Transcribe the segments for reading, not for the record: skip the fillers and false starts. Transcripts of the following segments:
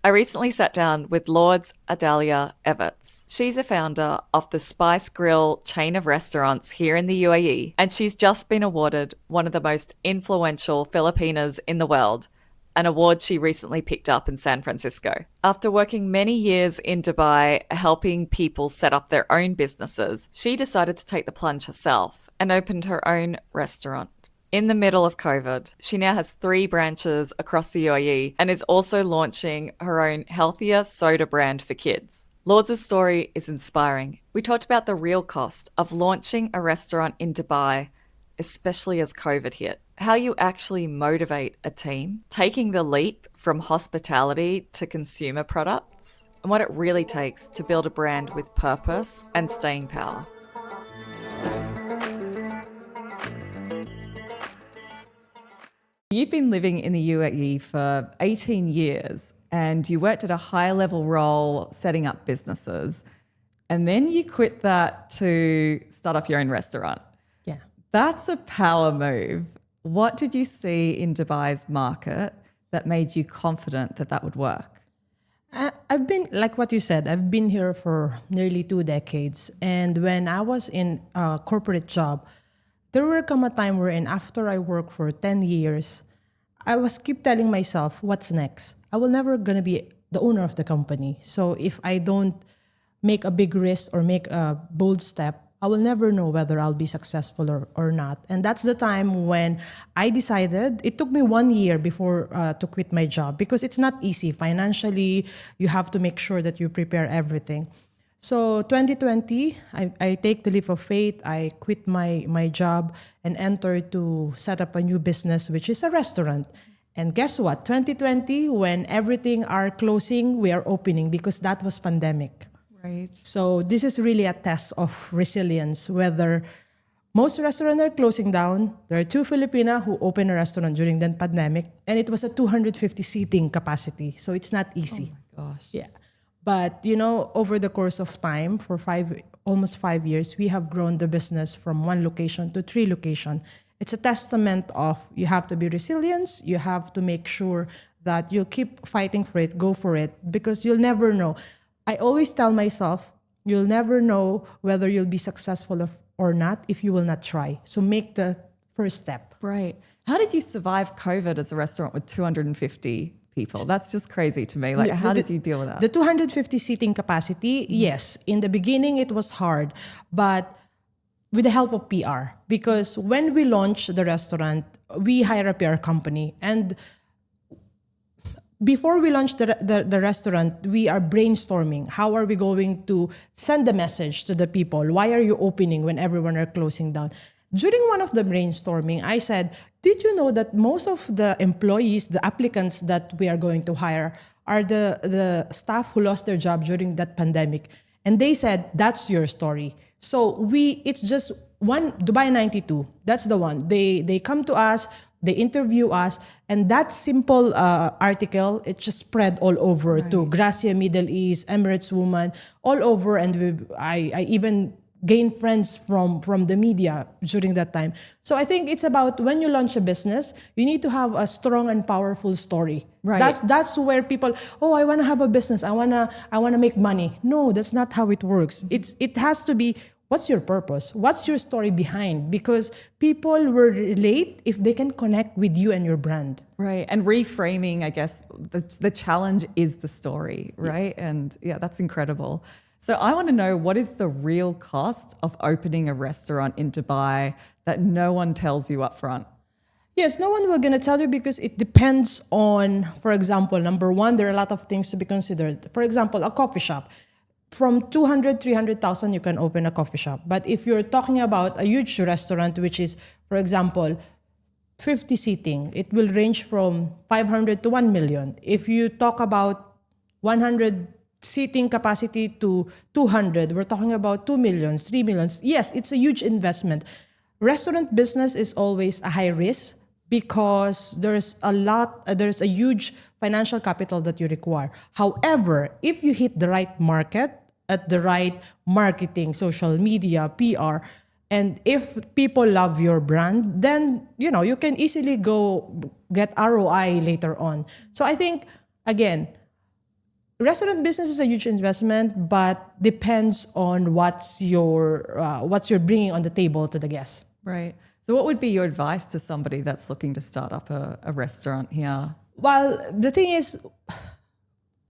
I recently sat down with Lourds Adalia-Evertse. She's a founder of the Spice Grill chain of restaurants here in the UAE, and she's just been awarded one of the most influential Filipinas in the world, an award she recently picked up in San Francisco. After working many years in Dubai helping people set up their own businesses, she decided to take the plunge herself and opened her own restaurant. In the middle of COVID, she now has 3 branches across the UAE and is also launching her own healthier soda brand for kids. Lourdes' story is inspiring. We talked about the real cost of launching a restaurant in Dubai, especially as COVID hit, how you actually motivate a team, taking the leap from hospitality to consumer products, and what it really takes to build a brand with purpose and staying power. You've been living in the UAE for 18 years and you worked at a high level role setting up businesses. And then you quit that to start up your own restaurant. Yeah. That's a power move. What did you see in Dubai's market that made you confident that that would work? I've been, like what you said, I've been here for nearly 2 decades. And when I was in a corporate job, there will come a time wherein after I work for 10 years, I was keep telling myself, what's next? I will never gonna be the owner of the company. So if I don't make a big risk or make a bold step, I will never know whether I'll be successful or not. And that's the time when I decided, it took me 1 year before to quit my job because it's not easy. Financially, you have to make sure that you prepare everything. So 2020, I take the leap of faith. I quit my job and enter to set up a new business, which is a restaurant. And guess what? 2020, when everything are closing, we are opening because that was pandemic. Right. So this is really a test of resilience, whether most restaurants are closing down. There are 2 Filipina who opened a restaurant during the pandemic, and it was a 250 seating capacity. So it's not easy. Oh my gosh. Yeah. But, over the course of time, for almost 5 years, we have grown the business from 1 location to 3 locations. It's a testament of you have to be resilient. You have to make sure that you keep fighting for it, go for it, because you'll never know. I always tell myself, you'll never know whether you'll be successful or not if you will not try. So make the first step. Right. How did you survive COVID as a restaurant with 250 people? That's just crazy to me. Like, how did you deal with that? The 250 seating capacity, yes. In the beginning, it was hard, but with the help of PR. Because when we launched the restaurant, we hire a PR company. And before we launch the restaurant, we are brainstorming. How are we going to send the message to the people? Why are you opening when everyone are closing down? During one of the brainstorming, I said, did you know that most of the employees, the applicants that we are going to hire are the staff who lost their job during that pandemic? And they said, that's your story. So it's just one, Dubai 92, that's the one. They come to us, they interview us, and that simple article, it just spread all over to Gracia Middle East, Emirates Woman, all over. And I even gain friends from the media during that time. So I think it's about when you launch a business, you need to have a strong and powerful story. Right. That's where people, I want to have a business. I want to make money. No, that's not how it works. It has to be, what's your purpose? What's your story behind? Because people will relate if they can connect with you and your brand. Right. And reframing, I guess, the challenge is the story, right? Yeah. And yeah, that's incredible. So I want to know, what is the real cost of opening a restaurant in Dubai that no one tells you up front? Yes, no one will going to tell you because it depends on, for example, number one, there are a lot of things to be considered. For example, a coffee shop. From 200, 300,000, you can open a coffee shop. But if you're talking about a huge restaurant, which is, for example, 50 seating, it will range from 500 to 1 million. If you talk about 100 seating capacity to 200, we're talking about 2 millions, 3 millions. Yes, it's a huge investment. Restaurant business is always a high risk because there's a huge financial capital that you require. However, if you hit the right market, at the right marketing, social media, PR, and if people love your brand, then you can easily go get ROI later on. So I think, again, Restaurant business is a huge investment, but depends on what's you're bringing on the table to the guests. Right. So, what would be your advice to somebody that's looking to start up a restaurant here? Well, the thing is,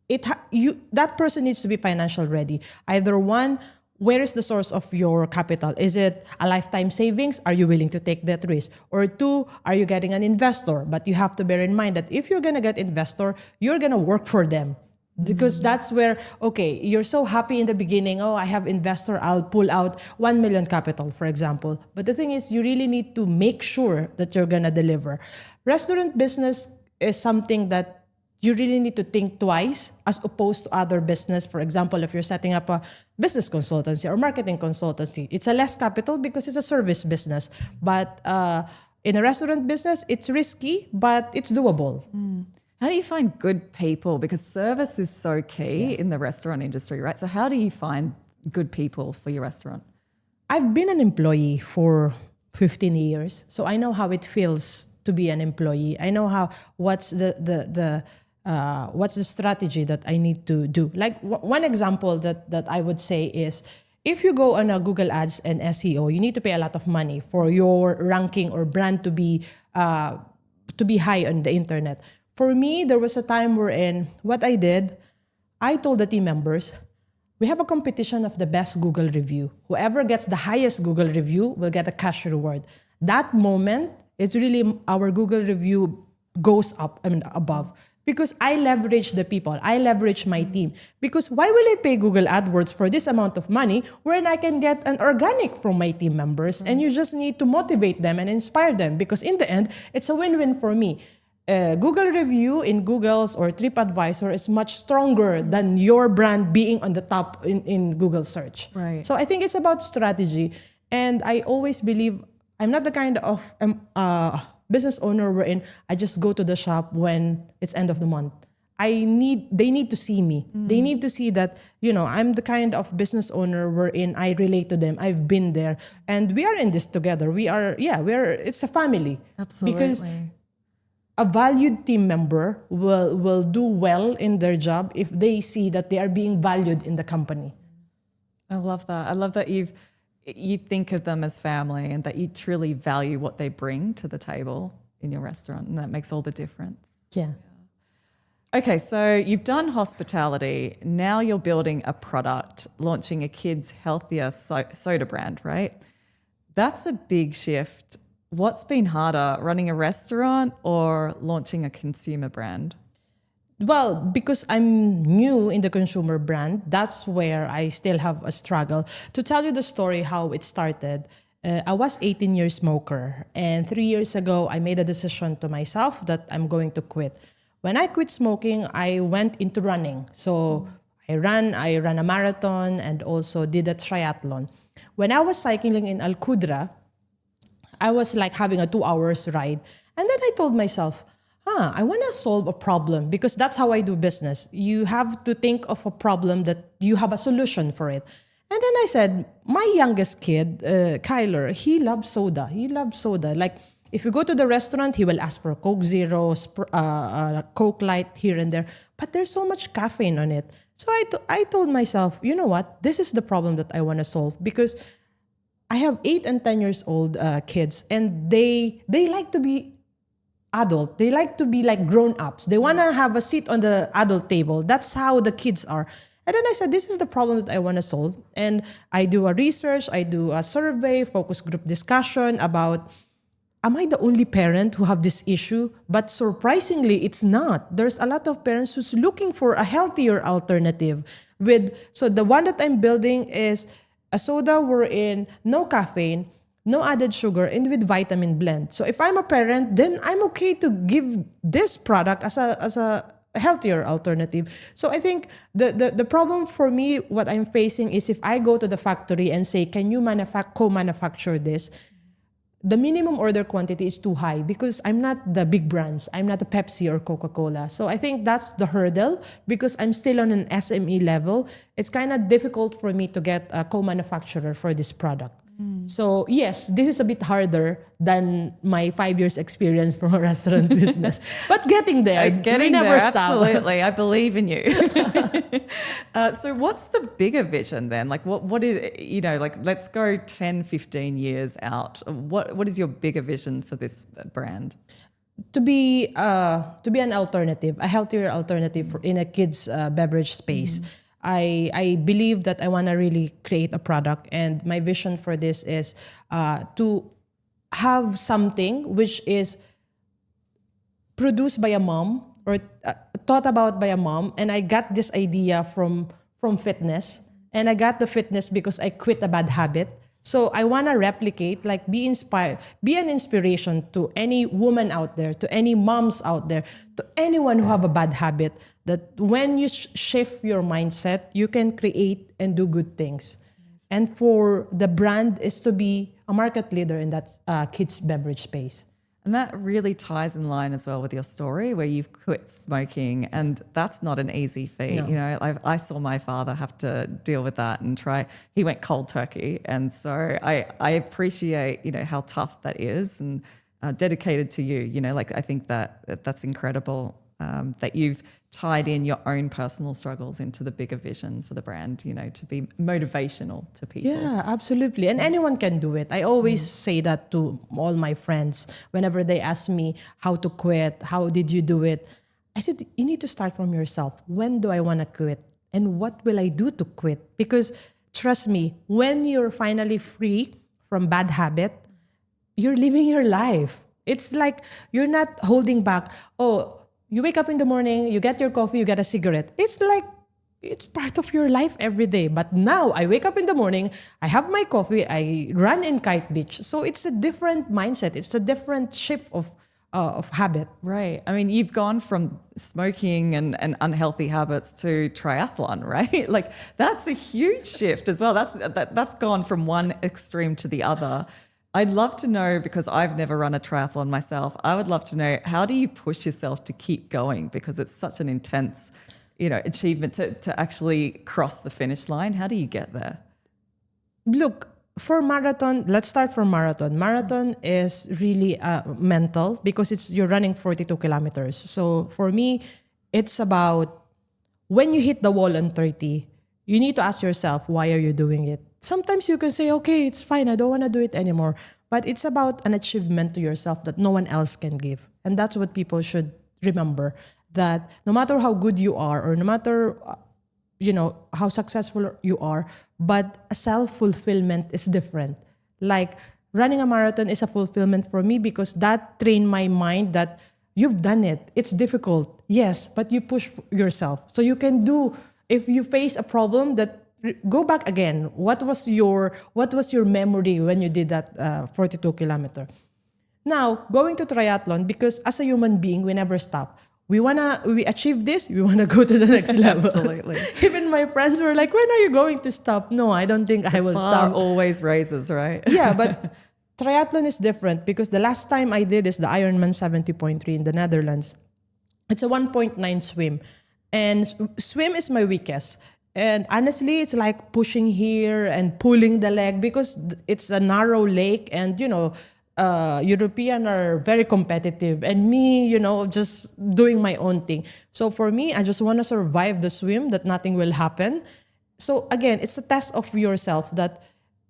that person needs to be financial ready. Either one, where is the source of your capital? Is it a lifetime savings? Are you willing to take that risk? Or two, are you getting an investor? But you have to bear in mind that if you're gonna get investor, you're gonna work for them. Because that's where, okay, you're so happy in the beginning, oh, I have investor, I'll pull out 1 million capital, for example. But the thing is, you really need to make sure that you're gonna deliver. Restaurant business is something that you really need to think twice as opposed to other business. For example, if you're setting up a business consultancy or marketing consultancy, it's a less capital because it's a service business. But in a restaurant business, it's risky, but it's doable. How do you find good people? Because service is so key in the restaurant industry, right? So how do you find good people for your restaurant? I've been an employee for 15 years, so I know how it feels to be an employee. I know what's the strategy that I need to do. Like one example that I would say is, if you go on a Google Ads and SEO, you need to pay a lot of money for your ranking or brand to be high on the internet. For me, there was a time wherein what I did, I told the team members, we have a competition of the best Google review. Whoever gets the highest Google review will get a cash reward. That moment, it's really our Google review goes up, above. Because I leverage the people, I leverage my team. Because why will I pay Google AdWords for this amount of money when I can get an organic from my team members? And you just need to motivate them and inspire them. Because in the end, it's a win-win for me. Google review in Google's or TripAdvisor is much stronger than your brand being on the top in Google search. Right. So I think it's about strategy. And I always believe I'm not the kind of business owner wherein I just go to the shop when it's end of the month. They need to see me. They need to see that, I'm the kind of business owner wherein I relate to them. I've been there. And we are in this together. It's a family. Absolutely. Because a valued team member will do well in their job if they see that they are being valued in the company. I love that. I love that you think of them as family and that you truly value what they bring to the table in your restaurant, and that makes all the difference. Yeah. Okay, so you've done hospitality. Now you're building a product, launching a kids' healthier soda brand, right? That's a big shift. What's been harder, running a restaurant or launching a consumer brand? Well, because I'm new in the consumer brand, that's where I still have a struggle. To tell you the story how it started, I was 18-year smoker, and 3 years ago, I made a decision to myself that I'm going to quit. When I quit smoking, I went into running. So I ran a marathon and also did a triathlon. When I was cycling in Al Qudra, I was like having a 2 hours ride. And then I told myself, I want to solve a problem, because that's how I do business. You have to think of a problem that you have a solution for it. And then I said, my youngest kid, Kyler, he loves soda. He loves soda. Like, if you go to the restaurant, he will ask for Coke Zero, Coke Light here and there. But there's so much caffeine on it. So I told myself, you know what? This is the problem that I want to solve, because I have 8 and 10 years old kids, and they like to be adult. They like to be like grown-ups. They want to have a seat on the adult table. That's how the kids are. And then I said, this is the problem that I want to solve. And I do a research, I do a survey, focus group discussion about, am I the only parent who have this issue? But surprisingly, it's not. There's a lot of parents who's looking for a healthier alternative. So the one that I'm building is a soda wherein no caffeine, no added sugar, and with vitamin blend. So if I'm a parent, then I'm okay to give this product as a healthier alternative. So I think the problem for me, what I'm facing is if I go to the factory and say, can you co-manufacture this? The minimum order quantity is too high because I'm not the big brands. I'm not a Pepsi or Coca-Cola. So I think that's the hurdle, because I'm still on an SME level. It's kind of difficult for me to get a co-manufacturer for this product. So yes, this is a bit harder than my 5 years experience from a restaurant business. But getting there, we Getting there, never stop. absolutely. I believe in you. So what's the bigger vision then? Like what is, like let's go 10, 15 years out. What is your bigger vision for this brand? To be an alternative, a healthier alternative in a kids beverage space. I believe that I want to really create a product, and my vision for this is to have something which is produced by a mom or thought about by a mom, and I got this idea from fitness, and I got the fitness because I quit a bad habit. So I want to replicate, like be inspired, be an inspiration to any woman out there, to any moms out there, to anyone who have a bad habit, that when you shift your mindset, you can create and do good things. And for the brand is to be a market leader in that kids beverage space. And that really ties in line as well with your story where you've quit smoking, and that's not an easy feat. No. I saw my father have to deal with that and he went cold turkey. And so I appreciate, how tough that is, and dedicated to you, like I think that's incredible that you've tied in your own personal struggles into the bigger vision for the brand, to be motivational to people. Yeah, absolutely. And anyone can do it. I always say that to all my friends whenever they ask me how to quit, how did you do it? I said, you need to start from yourself. When do I want to quit? And what will I do to quit? Because trust me, when you're finally free from bad habit, you're living your life. It's like you're not holding back. Oh, you wake up in the morning, you get your coffee, you get a cigarette. It's like, it's part of your life every day. But now I wake up in the morning, I have my coffee, I run in Kite Beach. So it's a different mindset. It's a different shift of habit. Right. I mean, you've gone from smoking and unhealthy habits to triathlon, right? Like that's a huge shift as well. That's gone from one extreme to the other. I'd love to know, because I've never run a triathlon myself, I would love to know, how do you push yourself to keep going? Because it's such an intense, achievement to actually cross the finish line. How do you get there? Look, for marathon, let's start from marathon. Marathon is really mental because you're running 42 kilometers. So for me, it's about when you hit the wall on 30, you need to ask yourself, why are you doing it? Sometimes you can say, okay, it's fine, I don't want to do it anymore. But it's about an achievement to yourself that no one else can give. And that's what people should remember, that no matter how good you are or no matter how successful you are, but a self-fulfillment is different. Like running a marathon is a fulfillment for me because that trained my mind that you've done it. It's difficult, yes, but you push yourself. So you can do, if you face a problem, that go back again. What was your memory when you did that 42 kilometer? Now, going to triathlon, because as a human being, we never stop. We achieve this, we wanna go to the next level. Absolutely. Even my friends were like, when are you going to stop? No, I don't think I will Bar stop. always raises, right? Yeah, but triathlon is different because the last time I did is the Ironman 70.3 in the Netherlands. It's a 1.9 swim. And swim is my weakest. And honestly, it's like pushing here and pulling the leg because it's a narrow lake, and European are very competitive, and me, just doing my own thing. So for me, I just want to survive the swim, that nothing will happen. So again, it's a test of yourself that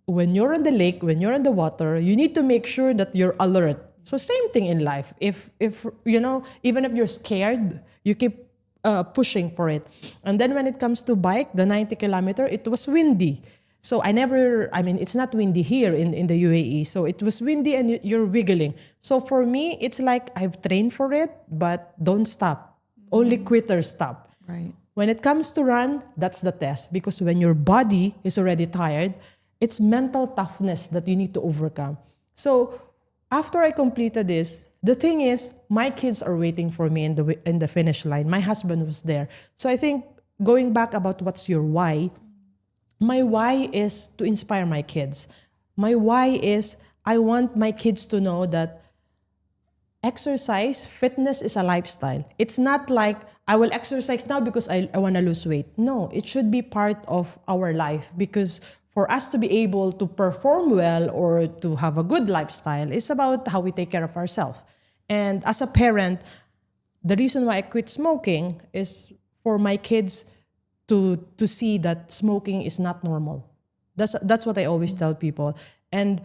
when you're in the lake, when you're in the water, you need to make sure that you're alert. So same thing in life. If even if you're scared, you keep pushing for it. And then when it comes to bike, the 90 kilometer, it was windy. So it's not windy here in the UAE. So it was windy and you're wiggling. So for me, it's like I've trained for it, but don't stop. Only quitters stop. Right. When it comes to run, that's the test. Because when your body is already tired, it's mental toughness that you need to overcome. So after I completed this, the thing is, my kids are waiting for me in the finish line. My husband was there. So I think going back about what's your why, my why is to inspire my kids. My why is I want my kids to know that exercise, fitness is a lifestyle. It's not like I will exercise now because I want to lose weight. No, it should be part of our life because for us to be able to perform well or to have a good lifestyle is about how we take care of ourselves. And as a parent, the reason why I quit smoking is for my kids to see that smoking is not normal. That's what I always tell people. And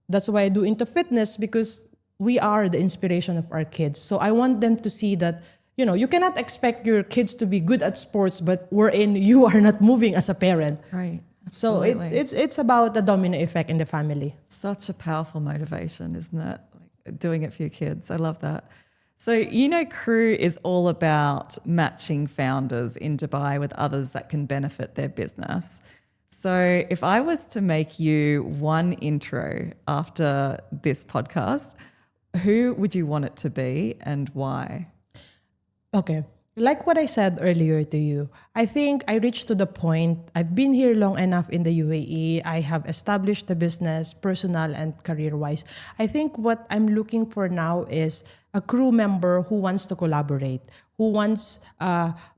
that's why I do into fitness, because we are the inspiration of our kids. So I want them to see that, you cannot expect your kids to be good at sports, but wherein you are not moving as a parent. Right. So Absolutely. it's about the domino effect in the family. Such a powerful motivation, isn't it? Like doing it for your kids. I love that. So, Crew is all about matching founders in Dubai with others that can benefit their business. So, if I was to make you one intro after this podcast, who would you want it to be and why? Okay. Like what I said earlier to you, I think I reached to the point, I've been here long enough in the UAE. I have established the business, personal and career-wise. I think what I'm looking for now is a crew member who wants to collaborate, who wants,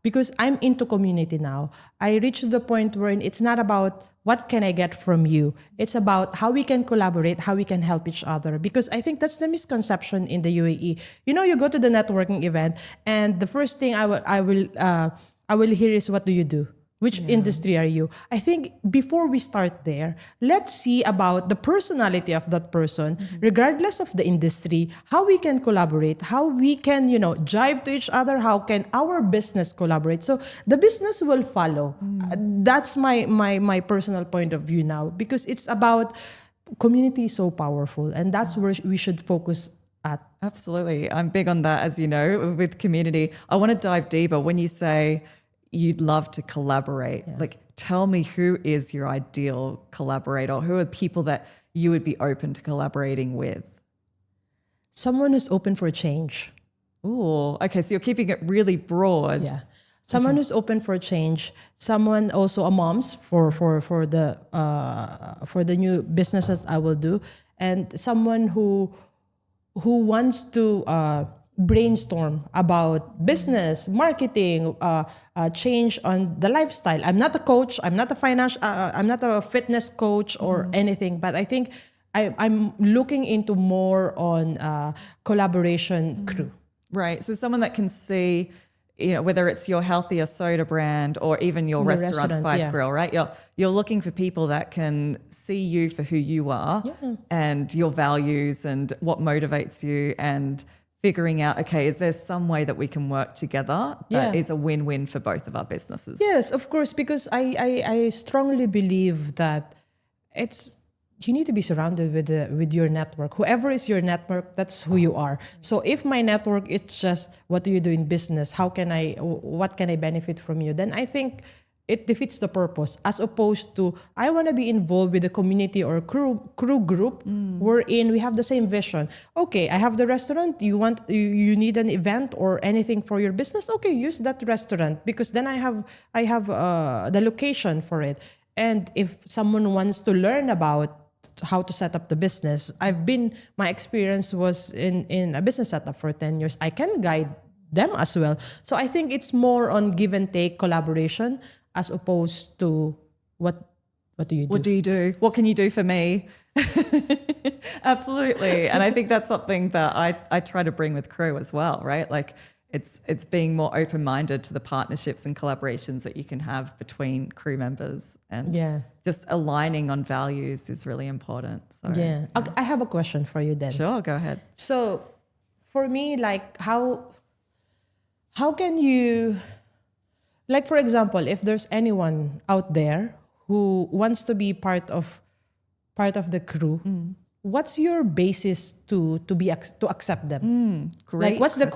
because I'm into community now. I reached to the point where it's not about what can I get from you? It's about how we can collaborate, how we can help each other. Because I think that's the misconception in the UAE. You go to the networking event, and the first thing I will hear is, what do you do? Which industry are you? I think before we start there, let's see about the personality of that person, regardless of the industry, how we can collaborate, how we can, jive to each other, how can our business collaborate. So the business will follow. That's my personal point of view now, because it's about community is so powerful, and that's where we should focus at. Absolutely. I'm big on that, as you know, with community. I want to dive deeper. When you say you'd love to collaborate, like, tell me, who is your ideal collaborator? Who are people that you would be open to collaborating with? Someone who's open for change. Oh, okay. So you're keeping it really broad. Yeah. Someone who's open for change. Someone also a moms for the new businesses I will do, and someone who wants to brainstorm about business, marketing, change on the lifestyle. I'm not a coach. I'm not a fitness coach or anything. But I think I'm looking into more on collaboration crew. Right. So someone that can see, whether it's your healthier soda brand or even your The restaurant Spice yeah. Grill, right? You're looking for people that can see you for who you are and your values and what motivates you, and figuring out, okay, is there some way that we can work together that is a win-win for both of our businesses? Yes, of course, because I strongly believe that you need to be surrounded with your network. Whoever is your network, that's who you are. So if my network is just, what do you do in business? What can I benefit from you? Then I think it defeats the purpose, as opposed to, I want to be involved with a community or crew group wherein we have the same vision. Okay, I have the restaurant. You need an event or anything for your business? Okay, use that restaurant, because then I have the location for it. And if someone wants to learn about how to set up the business, my experience was in a business setup for 10 years. I can guide them as well. So I think it's more on give and take collaboration, as opposed to what do you do? What do you do? What can you do for me? Absolutely. And I think that's something that I try to bring with Crew as well, right? Like, it's being more open-minded to the partnerships and collaborations that you can have between crew members, and just aligning on values is really important. So, I have a question for you then. Sure, go ahead. So for me, like, how can you, like, for example, if there's anyone out there who wants to be part of the crew, what's your basis to accept them? Great. Like, what's the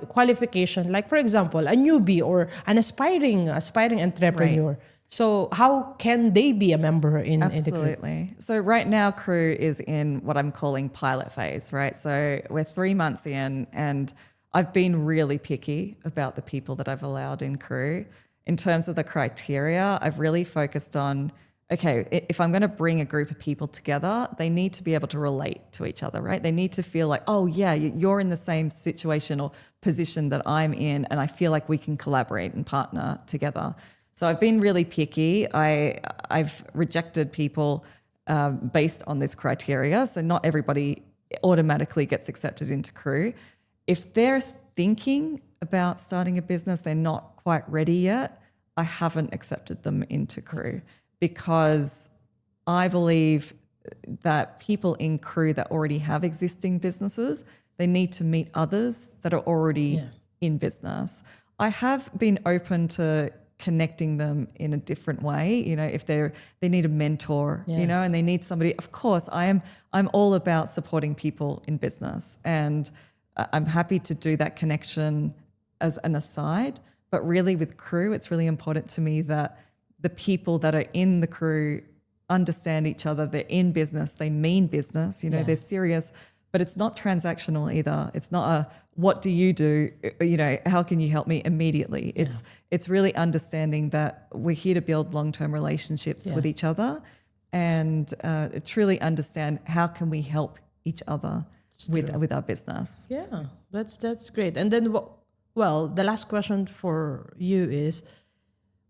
qualification? Like, for example, a newbie or an aspiring entrepreneur. Right. So how can they be a member in the crew? Absolutely. So right now, Crew is in what I'm calling pilot phase, right? So we're 3 months in, and I've been really picky about the people that I've allowed in Crew. In terms of the criteria, I've really focused on, okay, if I'm going to bring a group of people together, they need to be able to relate to each other, right? They need to feel like, oh yeah, you're in the same situation or position that I'm in, and I feel like we can collaborate and partner together. So I've been really picky. I've rejected people based on this criteria. So not everybody automatically gets accepted into crew. If they're thinking about starting a business, they're not quite ready yet, I haven't accepted them into crew, because I believe that people in crew that already have existing businesses, they need to meet others that are already in business. I have been open to connecting them in a different way. If they need a mentor, and they need somebody. Of course, I'm all about supporting people in business, and I'm happy to do that connection as an aside. But really, with crew, it's really important to me that the people that are in the crew understand each other. They're in business. They mean business. They're serious. But it's not transactional either. It's not a what do you do? How can you help me immediately? It's really understanding that we're here to build long-term relationships with each other, and truly understand how can we help each other with our business. Yeah, that's great. And then, the last question for you is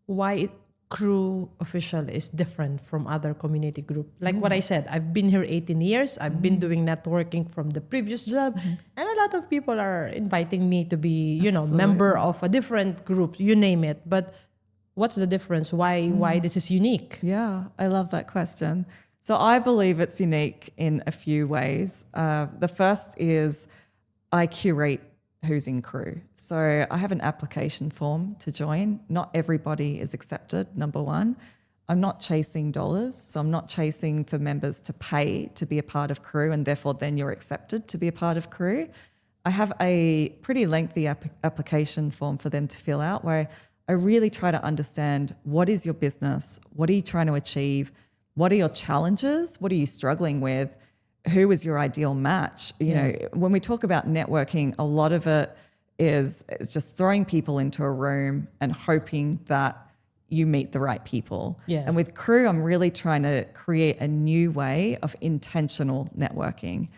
why crew official is different from other community group. Like what I said, I've been here 18 years. I've been doing networking from the previous job, and a lot of people are inviting me to be, member of a different group, you name it. But what's the difference? Why this is unique? Yeah, I love that question. So I believe it's unique in a few ways. The first is I curate who's in crew. So I have an application form to join. Not everybody is accepted, number one. I'm not chasing dollars, so I'm not chasing for members to pay to be a part of crew, and therefore then you're accepted to be a part of crew. I have a pretty lengthy application form for them to fill out, where I really try to understand, what is your business? What are you trying to achieve? What are your challenges? What are you struggling with? Who is your ideal match? When we talk about networking, a lot of it is just throwing people into a room and hoping that you meet the right people. Yeah. And with crew, I'm really trying to create a new way of intentional networking,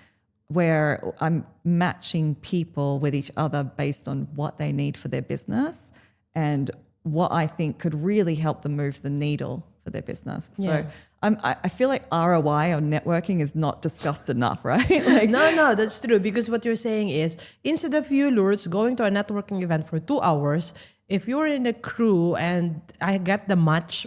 where I'm matching people with each other based on what they need for their business and what I think could really help them move the needle for their business. So I feel like ROI on networking is not discussed enough, right? No, that's true. Because what you're saying is, instead of you, Lourdes, going to a networking event for 2 hours, if you're in a crew and I get the match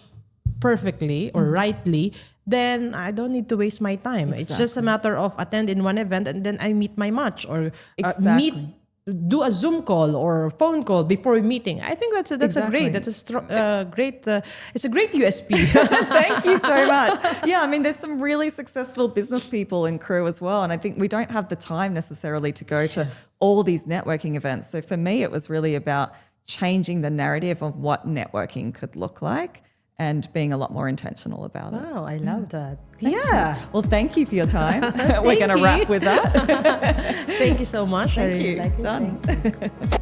perfectly or rightly, then I don't need to waste my time. Exactly. It's just a matter of attending one event and then I meet my match, or do a Zoom call or phone call before meeting. I think that's Exactly. It's a great USP. Thank you so much. Yeah, I mean, there's some really successful business people in crew as well, and I think we don't have the time necessarily to go to all these networking events. So for me, it was really about changing the narrative of what networking could look like and being a lot more intentional about it. Wow, I love that. Well, thank you for your time. We're going to wrap with that. Thank you so much. Thank I really you. like it. Done. Thank you.